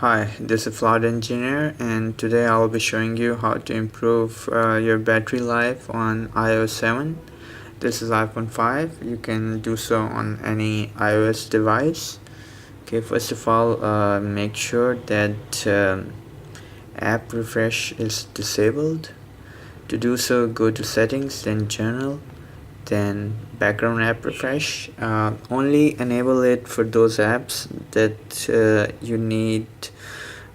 Hi, this is Flood Engineer, and today I'll be showing you how to improve your battery life on iOS 7. This is iPhone 5. You can do so on any iOS device. Okay, first of all, make sure that app refresh is disabled. To do so, go to settings, then general, then background app refresh. Only enable it for those apps that you need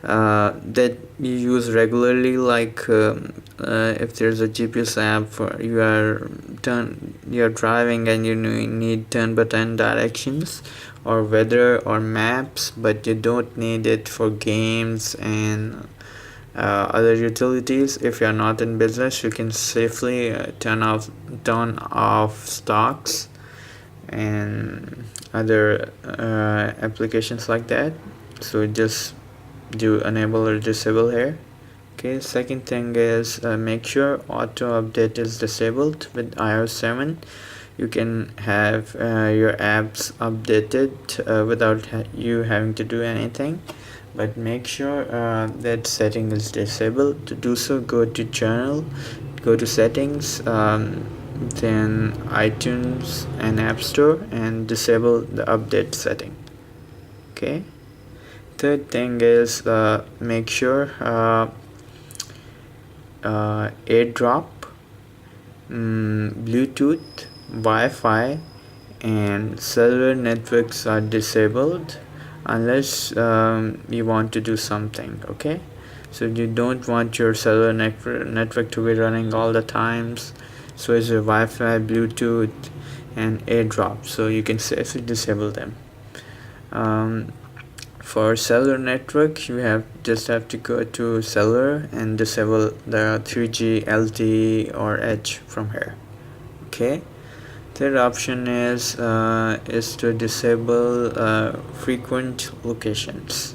that you use regularly, like if there's a GPS app for you're driving and you need turn button directions, or weather or maps, but you don't need it for games and other utilities. If you're not in business, you can safely turn off stocks and other applications like that. So just do enable or disable here. Okay, second thing is make sure auto update is disabled with iOS 7. You can have your apps updated without you having to do anything, but make sure that setting is disabled. To do so, go to general, go to settings, then iTunes and App Store, and disable the update setting. Okay, third thing is make sure AirDrop, Bluetooth, Wi-Fi and cellular networks are disabled unless you want to do something. Okay, so you don't want your cellular network to be running all the times, so it's your Wi-Fi, Bluetooth and AirDrop, so you can safely disable them. For cellular network, you just have to go to cellular and disable the 3G, LTE or Edge from here. Okay, third option is to disable frequent locations.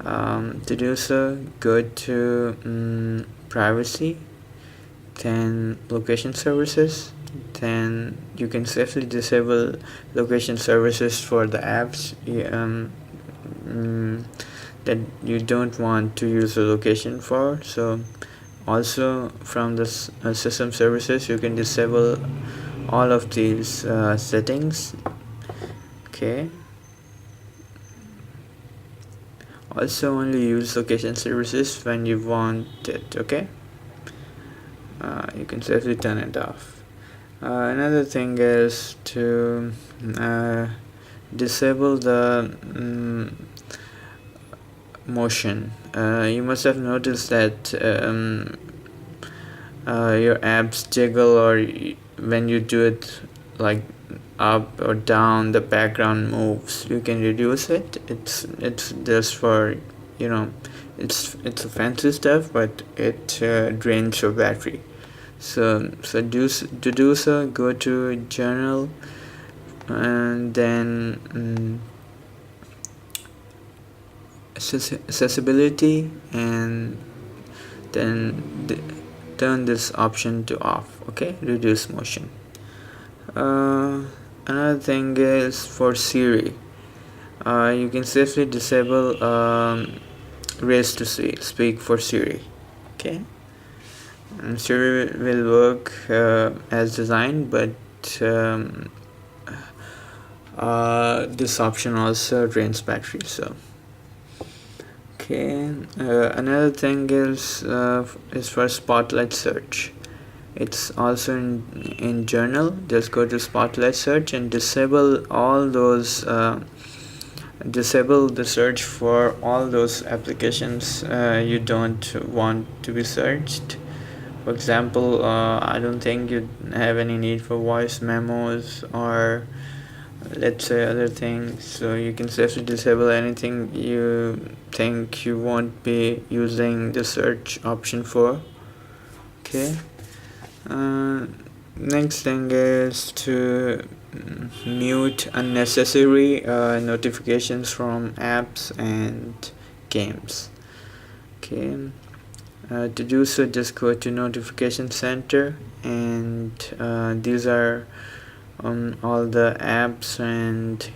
To do so, go to privacy, then location services. Then you can safely disable location services for the apps that you don't want to use the location for. So also from the system services, you can disable all of these settings. Okay, also only use location services when you want it. Okay, you can safely turn it off. Another thing is to disable the motion. You must have noticed that your apps jiggle, or when you do it like up or down, the background moves. You can reduce it. It's just for, it's a fancy stuff, but it drains your battery. So to do so, go to general and then accessibility, and then turn this option to off. Okay, reduce motion. Another thing is for Siri. You can safely disable raise to speak for Siri. Okay, and Siri will work as designed, but this option also drains battery. So okay, another thing is for spotlight search. It's also in journal. Just go to spotlight search and disable all those disable the search for all those applications you don't want to be searched. For example, I don't think you have any need for voice memos or let's say other things, so you can safely disable anything you think you won't be using the search option for. Okay, next thing is to mute unnecessary notifications from apps and games. Okay, to do so, just go to notification center, and these are on all the apps and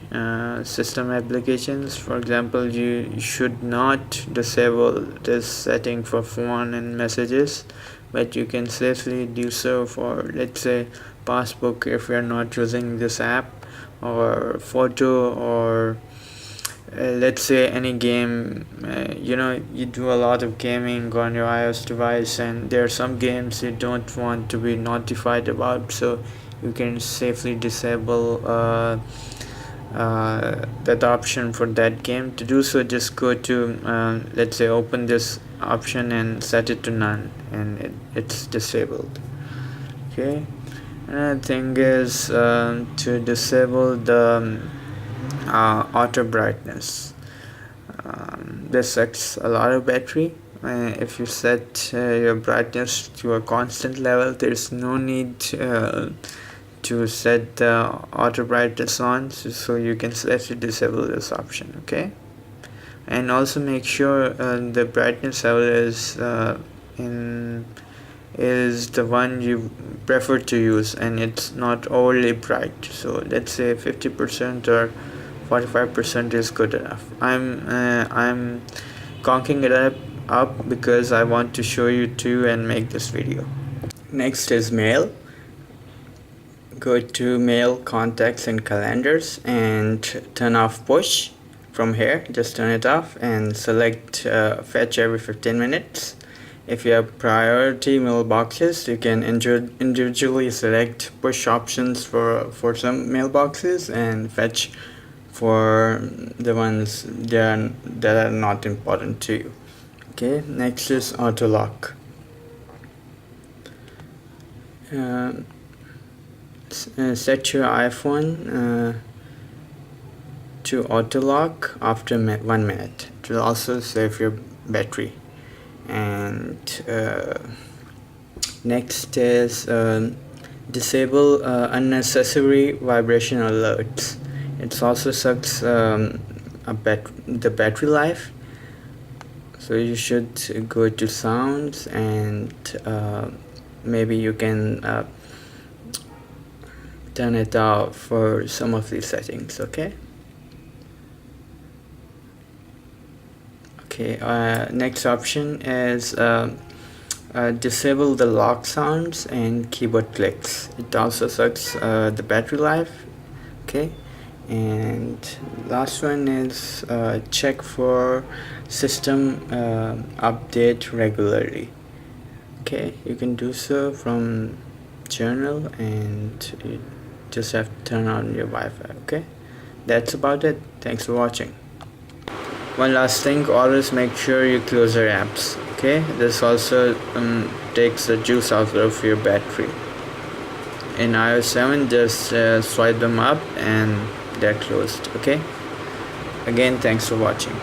system applications. For example, you should not disable this setting for phone and messages, but you can safely do so for, let's say, passbook if you're not using this app, or photo, or let's say any game. You do a lot of gaming on your iOS device, and there are some games you don't want to be notified about, so you can safely disable that option for that game. To do so, just go to let's say, open this option and set it to none, and it's disabled. Okay. Another thing is to disable the auto brightness. This sucks a lot of battery. If you set your brightness to a constant level, there's no need to set the auto brightness on, so you can safely disable this option. Okay, and also make sure the brightness level is the one you prefer to use, and it's not overly bright. So let's say 50% or 45% is good enough. I'm conking it up because I want to show you too and make this video. Next is mail. Go to mail, contacts and calendars and turn off push. From here, just turn it off and select fetch every 15 minutes. If you have priority mailboxes, you can individually select push options for some mailboxes and fetch for the ones that are not important to you. Okay, next is auto lock. Set your iPhone to auto lock after 1 minute. It will also save your battery. And next is disable unnecessary vibration alerts. It also sucks the battery life, so you should go to sounds, and maybe you can turn it off for some of these settings. Okay, next option is disable the lock sounds and keyboard clicks. It also sucks the battery life. Okay, and last one is check for system update regularly. Okay, you can do so from journal, and you just have to turn on your Wi-Fi. Okay, that's about it. Thanks for watching. One last thing, always make sure you close your apps. Okay, this also takes the juice out of your battery. In iOS 7, just swipe them up and they're closed. Okay, again, thanks for watching.